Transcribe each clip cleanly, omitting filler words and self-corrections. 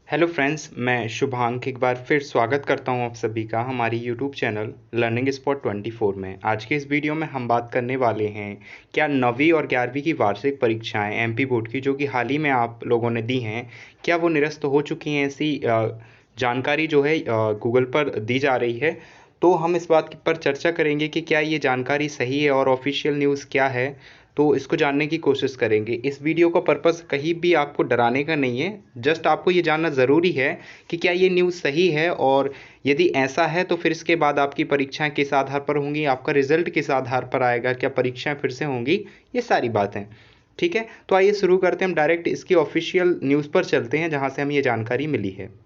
Hello friends, मैं शुभांक एक बार फिर स्वागत करता हूं आप सभी का हमारी यूट्यूब चैनल लर्निंग स्पॉट 24 में। आज के इस वीडियो में हम बात करने वाले हैं क्या 9वीं और 11वीं की वार्षिक परीक्षाएं एमपी बोर्ड की जो कि हाल ही में आप लोगों ने दी हैं, क्या वो निरस्त हो चुकी हैं। ऐसी जानकारी जो है गूगल पर दी जा रही है। तो हम इस बात पर चर्चा करेंगे कि क्या ये जानकारी सही है और ऑफिशियल न्यूज़ क्या है। तो इसको जानने की कोशिश करेंगे। इस वीडियो का पर्पस कहीं भी आपको डराने का नहीं है, जस्ट आपको ये जानना ज़रूरी है कि क्या ये न्यूज़ सही है, और यदि ऐसा है तो फिर इसके बाद आपकी परीक्षाएं किस आधार पर होंगी, आपका रिजल्ट किस आधार पर आएगा, क्या परीक्षाएं फिर से होंगी, ये सारी बातें। ठीक है, तो आइए शुरू करते हैं। हम डायरेक्ट इसकी ऑफिशियल न्यूज़ पर चलते हैं जहाँ से हमें ये जानकारी मिली है।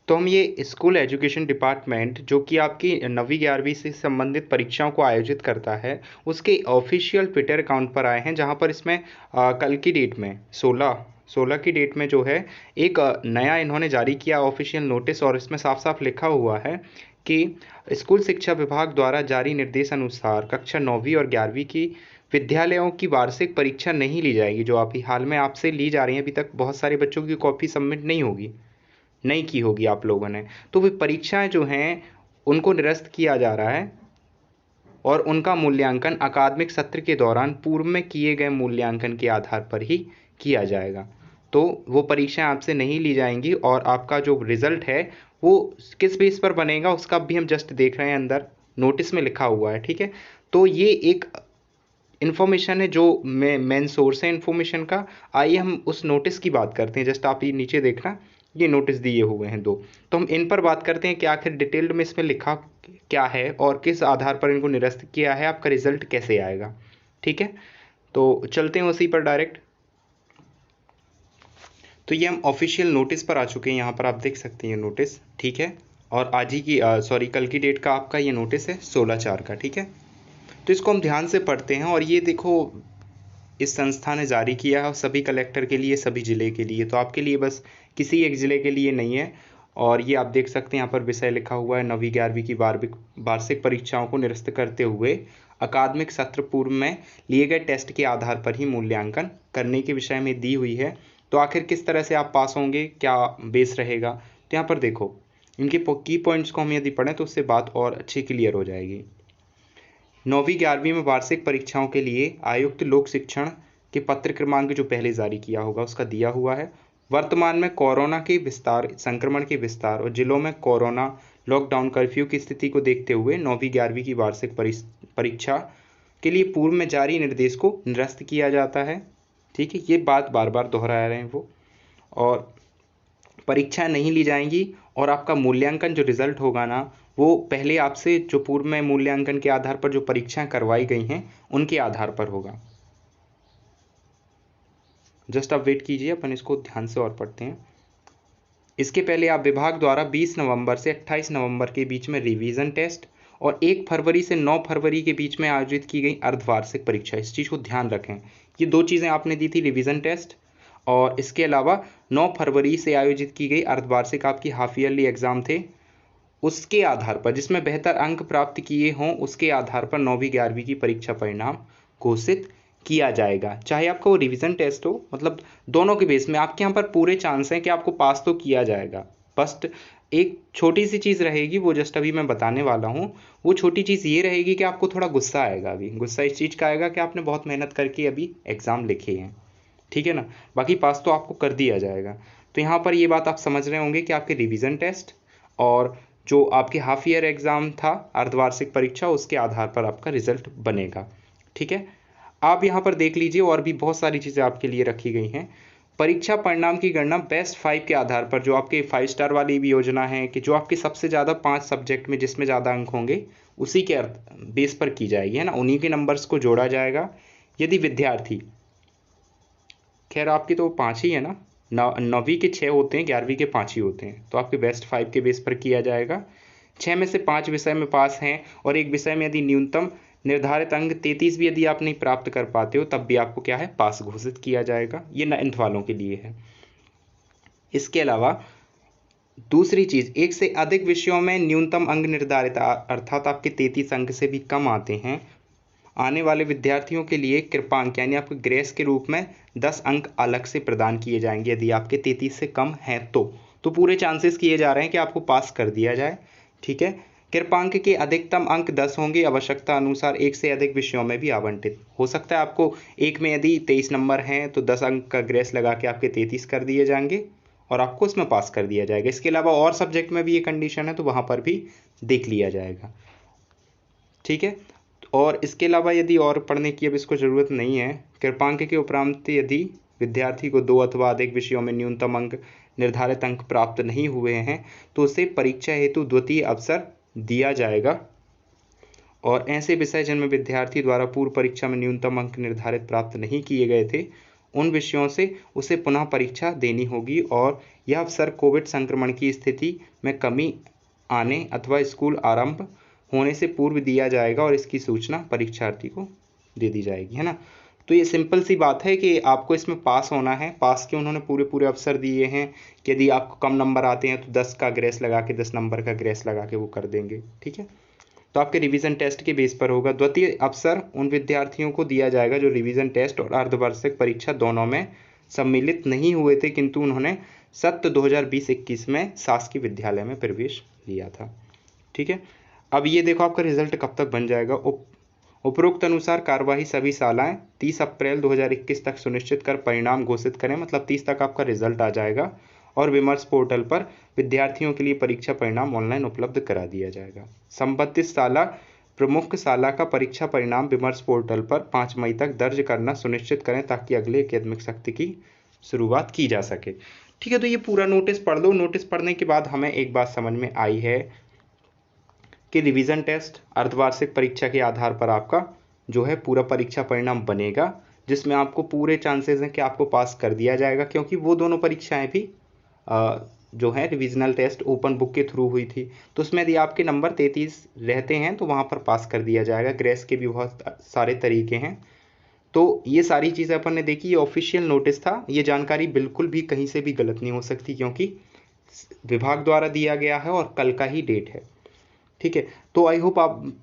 तो हम ये स्कूल एजुकेशन डिपार्टमेंट जो कि आपकी 9वीं 11वीं से संबंधित परीक्षाओं को आयोजित करता है, उसके ऑफिशियल ट्विटर अकाउंट पर आए हैं, जहां पर इसमें कल की डेट में 16 की डेट में जो है एक नया इन्होंने जारी किया ऑफिशियल नोटिस, और इसमें साफ साफ लिखा हुआ है कि स्कूल शिक्षा विभाग द्वारा जारी निर्देश अनुसार कक्षा 9वीं और 11वीं की विद्यालयों की वार्षिक परीक्षा नहीं ली जाएगी। जो अभी हाल में आपसे ली जा रही है, अभी तक बहुत सारे बच्चों की कॉपी सबमिट नहीं की होगी आप लोगों ने। तो वे परीक्षाएं जो हैं उनको निरस्त किया जा रहा है, और उनका मूल्यांकन अकादमिक सत्र के दौरान पूर्व में किए गए मूल्यांकन के आधार पर ही किया जाएगा। तो वो परीक्षाएं आपसे नहीं ली जाएंगी, और आपका जो रिजल्ट है वो किस बेस पर बनेगा उसका भी हम जस्ट देख रहे हैं, अंदर नोटिस में लिखा हुआ है। ठीक है, तो ये एक इन्फॉर्मेशन है जो मेन सोर्स है इन्फॉर्मेशन का। आइए हम उस नोटिस की बात करते हैं। जस्ट आप ये नीचे देखना, ये नोटिस दिए हुए हैं दो। तो हम इन पर बात करते हैं कि आखिर डिटेल्ड में इसमें लिखा क्या है और किस आधार पर इनको निरस्त किया है, आपका रिजल्ट कैसे आएगा। ठीक है, तो चलते हैं उसी पर डायरेक्ट। तो ये हम ऑफिशियल नोटिस पर आ चुके हैं, यहाँ पर आप देख सकते हैं ये नोटिस। ठीक है, और आज ही की सॉरी कल की डेट का आपका ये नोटिस है 16/4 का। ठीक है, तो इसको हम ध्यान से पढ़ते हैं। और ये देखो, इस संस्था ने जारी किया है सभी कलेक्टर के लिए, सभी ज़िले के लिए, तो आपके लिए बस किसी एक ज़िले के लिए नहीं है। और ये आप देख सकते हैं यहाँ पर विषय लिखा हुआ है 9वीं 11वीं की वार्षिक परीक्षाओं को निरस्त करते हुए अकादमिक सत्र पूर्व में लिए गए टेस्ट के आधार पर ही मूल्यांकन करने के विषय में दी हुई है। तो आखिर किस तरह से आप पास होंगे, क्या बेस रहेगा, तो यहाँ पर देखो इनके की पॉइंट्स को हम यदि पढ़ें तो उससे बात और अच्छी क्लियर हो जाएगी। 9वीं 11वीं में वार्षिक परीक्षाओं के लिए आयुक्त लोक शिक्षण के पत्र क्रमांक जो पहले जारी किया होगा उसका दिया हुआ है। वर्तमान में कोरोना के विस्तार, संक्रमण के विस्तार और जिलों में कोरोना लॉकडाउन कर्फ्यू की स्थिति को देखते हुए 9वीं 11वीं की वार्षिक परीक्षा के लिए पूर्व में जारी निर्देश को निरस्त किया जाता है। ठीक है, ये बात बार बार दोहरा रहे हैं वो। और परीक्षाएं नहीं ली जाएंगी, और आपका मूल्यांकन जो रिजल्ट होगा ना, वो पहले आपसे जो पूर्व में मूल्यांकन के आधार पर जो परीक्षाएं करवाई गई हैं उनके आधार पर होगा। जस्ट आप वेट कीजिए, अपन इसको ध्यान से और पढ़ते हैं। इसके पहले आप विभाग द्वारा 20 नवंबर से 28 नवंबर के बीच में रिवीजन टेस्ट और 1 फरवरी से 9 फरवरी के बीच में आयोजित की गई अर्धवार्षिक परीक्षा, इस चीज़ को ध्यान रखें। ये दो चीज़ें आपने दी थी, रिवीजन टेस्ट, और इसके अलावा 9 फरवरी से आयोजित की गई अर्धवार्षिक आपकी हाफ ईयरली एग्जाम थे, उसके आधार पर जिसमें बेहतर अंक प्राप्त किए हों उसके आधार पर 9वीं 11वीं की परीक्षा परिणाम घोषित किया जाएगा। चाहे आपका वो रिवीजन टेस्ट हो, मतलब दोनों के बेस में आपके यहाँ पर पूरे चांस हैं कि आपको पास तो किया जाएगा। बस एक छोटी सी चीज़ रहेगी, वो जस्ट अभी मैं बताने वाला हूँ। वो छोटी चीज़ ये रहेगी कि आपको थोड़ा गुस्सा आएगा। अभी गुस्सा इस चीज़ का आएगा कि आपने बहुत मेहनत करके अभी एग्ज़ाम लिखे हैं। ठीक है ना, बाकी पास तो आपको कर दिया जाएगा। तो यहाँ पर ये बात आप समझ रहे होंगे कि आपके रिवीजन टेस्ट और जो आपके हाफ ईयर एग्ज़ाम था अर्धवार्षिक परीक्षा, उसके आधार पर आपका रिजल्ट बनेगा। ठीक है, आप यहाँ पर देख लीजिए, और भी बहुत सारी चीज़ें आपके लिए रखी गई हैं। परीक्षा परिणाम की गणना बेस्ट 5 के आधार पर, जो आपके 5 स्टार वाली भी योजना है कि जो आपके सबसे ज़्यादा 5 सब्जेक्ट में जिसमें ज़्यादा अंक होंगे उसी के बेस पर की जाएगी, है ना, उन्हीं के नंबर्स को जोड़ा जाएगा। यदि विद्यार्थी, खैर आपकी तो 5 ही है ना, 9वीं के 6 होते हैं, 11वीं के 5 ही होते हैं, तो आपके बेस्ट 5 के बेस पर किया जाएगा। 6 में से 5 विषय में पास हैं, और एक विषय में यदि न्यूनतम निर्धारित अंक 33 भी यदि आप नहीं प्राप्त कर पाते हो तब भी आपको क्या है, पास घोषित किया जाएगा। ये 9th वालों के लिए है। इसके अलावा दूसरी चीज़, एक से अधिक विषयों में न्यूनतम अंक निर्धारित अर्थात आपके 33 अंक से भी कम आते हैं, आने वाले विद्यार्थियों के लिए कृपांक यानी आपके ग्रेस के रूप में 10 अंक अलग से प्रदान किए जाएंगे यदि आपके 33 से कम हैं तो पूरे चांसेस किए जा रहे हैं कि आपको पास कर दिया जाए। ठीक है, कृपांक के अधिकतम अंक 10 होंगे, आवश्यकता अनुसार एक से अधिक विषयों में भी आवंटित हो सकता है। आपको एक में यदि 23 नंबर हैं तो 10 अंक का ग्रेस लगा के आपके 33 कर दिए जाएंगे और आपको उसमें पास कर दिया जाएगा। इसके अलावा और सब्जेक्ट में भी ये कंडीशन है तो वहाँ पर भी देख लिया जाएगा। ठीक है, और इसके अलावा यदि और पढ़ने की अब इसको ज़रूरत नहीं है, कृपांक के उपरांत यदि विद्यार्थी को 2 अथवा अधिक विषयों में न्यूनतम अंक निर्धारित अंक प्राप्त नहीं हुए हैं तो उसे परीक्षा हेतु द्वितीय अवसर दिया जाएगा। और ऐसे विषय जिनमें विद्यार्थी द्वारा पूर्व परीक्षा में न्यूनतम अंक निर्धारित प्राप्त नहीं किए गए थे उन विषयों से उसे पुनः परीक्षा देनी होगी और यह अवसर कोविड संक्रमण की स्थिति में कमी आने अथवा स्कूल आरंभ होने से पूर्व दिया जाएगा और इसकी सूचना परीक्षार्थी को दे दी जाएगी, है ना। तो ये सिंपल सी बात है कि आपको इसमें पास होना है। पास के उन्होंने पूरे पूरे अवसर दिए हैं कि यदि आपको कम नंबर आते हैं तो 10 का ग्रेस लगा के 10 नंबर का ग्रेस लगा के वो कर देंगे। ठीक है, तो आपके रिवीजन टेस्ट के बेस पर होगा। द्वितीय अवसर उन विद्यार्थियों को दिया जाएगा जो रिवीजन टेस्ट और अर्धवार्षिक परीक्षा दोनों में सम्मिलित नहीं हुए थे किंतु उन्होंने सत्र 2020-21 में शासकीय विद्यालय में प्रवेश लिया था। ठीक है, अब ये देखो आपका रिजल्ट कब तक बन जाएगा। उपरोक्त अनुसार कार्यवाही सभी शालाएं 30 अप्रैल 2021 तक सुनिश्चित कर परिणाम घोषित करें, मतलब 30 तक आपका रिजल्ट आ जाएगा और विमर्श पोर्टल पर विद्यार्थियों के लिए परीक्षा परिणाम ऑनलाइन उपलब्ध करा दिया जाएगा। संबंधित शाला प्रमुख शाला का परीक्षा परिणाम विमर्श पोर्टल पर 5 मई तक दर्ज करना सुनिश्चित करें ताकि अगले अकादमिक सत्र की शुरुआत की जा सके। ठीक है, तो ये पूरा नोटिस पढ़ लो। नोटिस पढ़ने के बाद हमें एक बात समझ में आई है कि रिवीजन टेस्ट अर्धवार्षिक परीक्षा के आधार पर आपका जो है पूरा परीक्षा परिणाम बनेगा जिसमें आपको पूरे चांसेस हैं कि आपको पास कर दिया जाएगा, क्योंकि वो दोनों परीक्षाएं भी जो है रिविजनल टेस्ट ओपन बुक के थ्रू हुई थी। तो उसमें यदि आपके नंबर 33 रहते हैं तो वहाँ पर पास कर दिया जाएगा। ग्रेस के भी बहुत सारे तरीके हैं। तो ये सारी चीज़ें अपन ने देखी। ये ऑफिशियल नोटिस था, ये जानकारी बिल्कुल भी कहीं से भी गलत नहीं हो सकती क्योंकि विभाग द्वारा दिया गया है और कल का ही डेट है। ठीक है, तो आई होप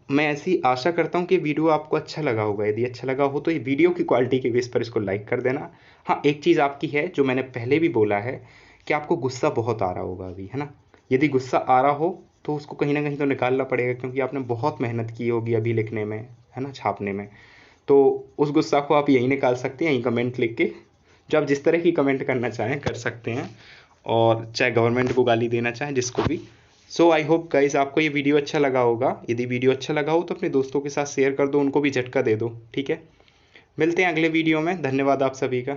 मैं ऐसी आशा करता हूँ कि वीडियो आपको अच्छा लगा होगा। यदि अच्छा लगा हो तो ये वीडियो की क्वालिटी के बेस पर इसको लाइक कर देना। हाँ, एक चीज़ आपकी है जो मैंने पहले भी बोला है कि आपको गुस्सा बहुत आ रहा होगा अभी, है ना। यदि गुस्सा आ रहा हो तो उसको कहीं ना कहीं तो निकालना पड़ेगा क्योंकि आपने बहुत मेहनत की होगी अभी लिखने में, है ना, छापने में। तो उस गुस्सा को आप यहीं निकाल सकते हैं, यहीं कमेंट लिख के। जो आप जिस तरह की कमेंट करना चाहें कर सकते हैं, और चाहे गवर्नमेंट को गाली देना चाहें, जिसको भी। सो आई होप गाइस आपको ये वीडियो अच्छा लगा होगा। यदि वीडियो अच्छा लगा हो तो अपने दोस्तों के साथ शेयर कर दो, उनको भी झटका दे दो। ठीक है, मिलते हैं अगले वीडियो में। धन्यवाद आप सभी का।